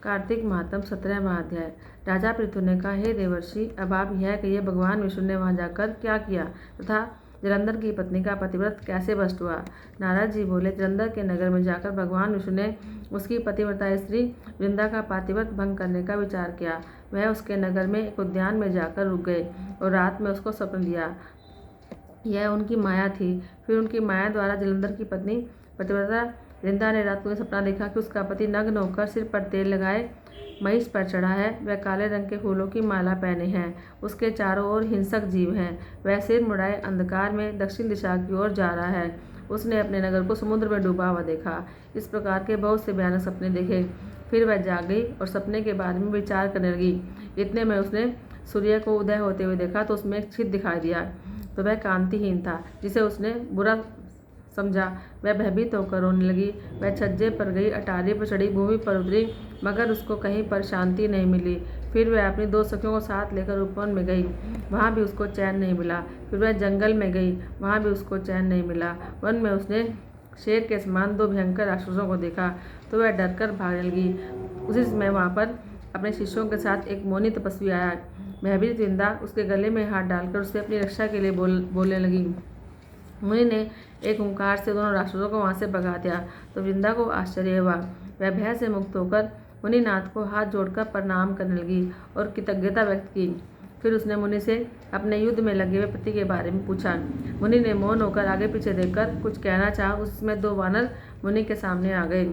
कार्तिक महात्म 17वां अध्याय। राजा पृथु ने कहा, हे देवर्षि, अब आप यह कहिए भगवान विष्णु ने वहां जाकर क्या किया तथा जलंधर की पत्नी का पतिव्रत कैसे भ्रष्ट हुआ। नारद जी बोले, जलंधर के नगर में जाकर भगवान विष्णु ने उसकी पतिव्रता स्त्री वृंदा का पातिव्रत भंग करने का विचार किया। वह उसके नगर में एक उद्यान में जाकर रुक गए और रात में उसको स्वप्न दिया। यह उनकी माया थी। फिर उनकी माया द्वारा जलंधर की पत्नी पतिव्रता वृंदा ने रात को सपना देखा कि उसका पति नग्न होकर सिर पर तेल लगाए महिष पर चढ़ा है। वह काले रंग के फूलों की माला पहने हैं। उसके चारों ओर हिंसक जीव हैं। वह सिर मुड़ाए अंधकार में दक्षिण दिशा की ओर जा रहा है। उसने अपने नगर को समुद्र में डूबा हुआ देखा। इस प्रकार के बहुत से भयानक सपने देखे। फिर वह जाग गई और सपने के बारे में विचार करने लगी। इतने में उसने सूर्य को उदय होते हुए देखा तो उसमें एक छिद्र दिखाई दिया, तो वह कांतिहीन था, जिसे उसने बुरा समझा। वह भयभीत होकर रोने लगी। वह छज्जे पर गई, अटारी पर चढ़ी, भूमि पर उतरी, मगर उसको कहीं पर शांति नहीं मिली। फिर वह अपनी 2 सखियों को साथ लेकर उपवन में गई। वहाँ भी उसको चैन नहीं मिला। फिर वह जंगल में गई। वहाँ भी उसको चैन नहीं मिला। वन में उसने शेर के समान 2 भयंकर राक्षसों को देखा, तो वह डरकर भागने लगी। उसी समय वहाँ पर अपने शिष्यों के साथ एक मौनी तपस्वी आया। भयभीत वृंदा उसके गले में हाथ डालकर उससे अपनी रक्षा के लिए बोलने लगी। मुनि ने एक ओंकार से दोनों राक्षसों को वहां से भगा दिया, तो वृंदा को आश्चर्य हुआ। वह भय से मुक्त होकर मुनिनाथ को हाथ जोड़कर प्रणाम करने लगी और कृतज्ञता व्यक्त की। फिर उसने मुनि से अपने युद्ध में लगे हुए पति के बारे में पूछा। मुनि ने मौन होकर आगे पीछे देखकर कुछ कहना चाहा। उसमें 2 वानर मुनि के सामने आ गए।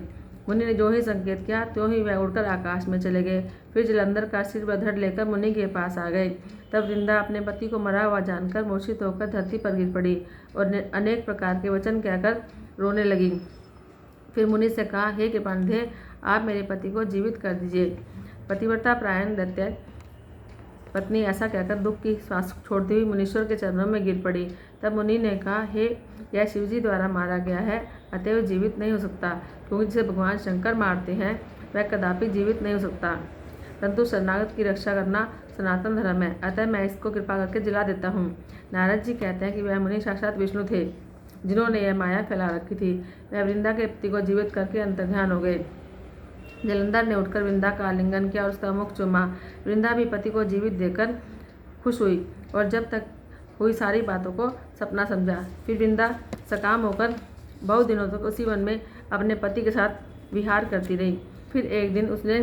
मुनि ने जो ही संकेत किया त्यों ही वह उड़कर आकाश में चले गए। फिर जलंधर का सिर पर धड़ लेकर मुनि के पास आ गए। तब वृंदा अपने पति को मरा हुआ जानकर मूर्छित होकर धरती पर गिर पड़ी और अनेक प्रकार के वचन कहकर रोने लगी। फिर मुनि से कहा, हे कृपानिधे, आप मेरे पति को जीवित कर दीजिए। पतिव्रता परायण दैत्य पत्नी ऐसा कहकर दुख की श्वास छोड़ती हुई मुनीश्वर के चरणों में गिर पड़ी। तब मुनि ने कहा, हे, यह शिवजी द्वारा मारा गया है, अतएव जीवित नहीं हो सकता, क्योंकि जिसे भगवान शंकर मारते हैं वह कदापि जीवित नहीं हो सकता। परंतु शरणागत की रक्षा करना सनातन धर्म है, अतः मैं इसको कृपा करके जला देता हूँ। नारद जी कहते हैं कि वह मुनि साक्षात विष्णु थे, जिन्होंने यह माया फैला रखी थी। वह वृंदा के पति को जीवित करके अंतर्ध्यान हो गए। जलंधर ने उठकर वृंदा का आलिंगन किया और उसका मुख चूमा। वृंदा भी पति को जीवित देकर खुश हुई और जब तक हुई सारी बातों को सपना समझा। फिर वृंदा सकाम होकर बहुत दिनों तक उसी वन में अपने पति के साथ विहार करती रही। फिर एक दिन उसने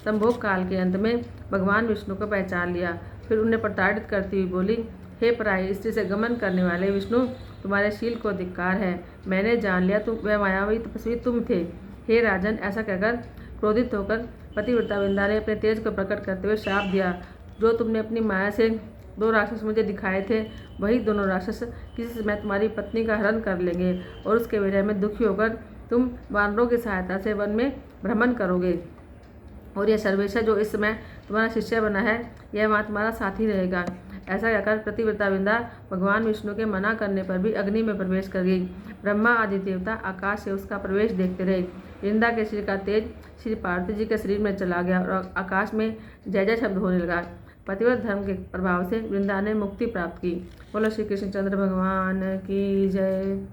संभोग काल के अंत में भगवान विष्णु को पहचान लिया। फिर उन्हें प्रताड़ित करती हुई बोली, हे पराई स्त्री से गमन करने वाले विष्णु, तुम्हारे शील को धिक्कार है। मैंने जान लिया तुम वह मायावी तपस्वी तुम थे। हे राजन, ऐसा कहकर क्रोधित होकर पतिव्रता वृंदा ने अपने तेज को प्रकट करते हुए श्राप दिया। जो तुमने अपनी माया से 2 राक्षस मुझे दिखाए थे, वही दोनों राक्षस किसी समय तुम्हारी पत्नी का हरण कर लेंगे और उसके विरह में दुखी होकर तुम वानरों की सहायता से वन में भ्रमण करोगे। और यह सर्वेश्वर जो इस समय तुम्हारा शिष्य बना है, यह वहाँ तुम्हारा साथी रहेगा। ऐसा कहकर पतिव्रता वृंदा भगवान विष्णु के मना करने पर भी अग्नि में प्रवेश कर गई। ब्रह्मा आदि देवता आकाश से उसका प्रवेश देखते रहे। वृंदा के सिर का तेज श्री पार्वती जी के शरीर में चला गया और आकाश में जय जय शब्द होने लगा। पतिव्रत धर्म के प्रभाव से वृंदा ने मुक्ति प्राप्त की। बोलो श्री कृष्णचंद्र भगवान की जय।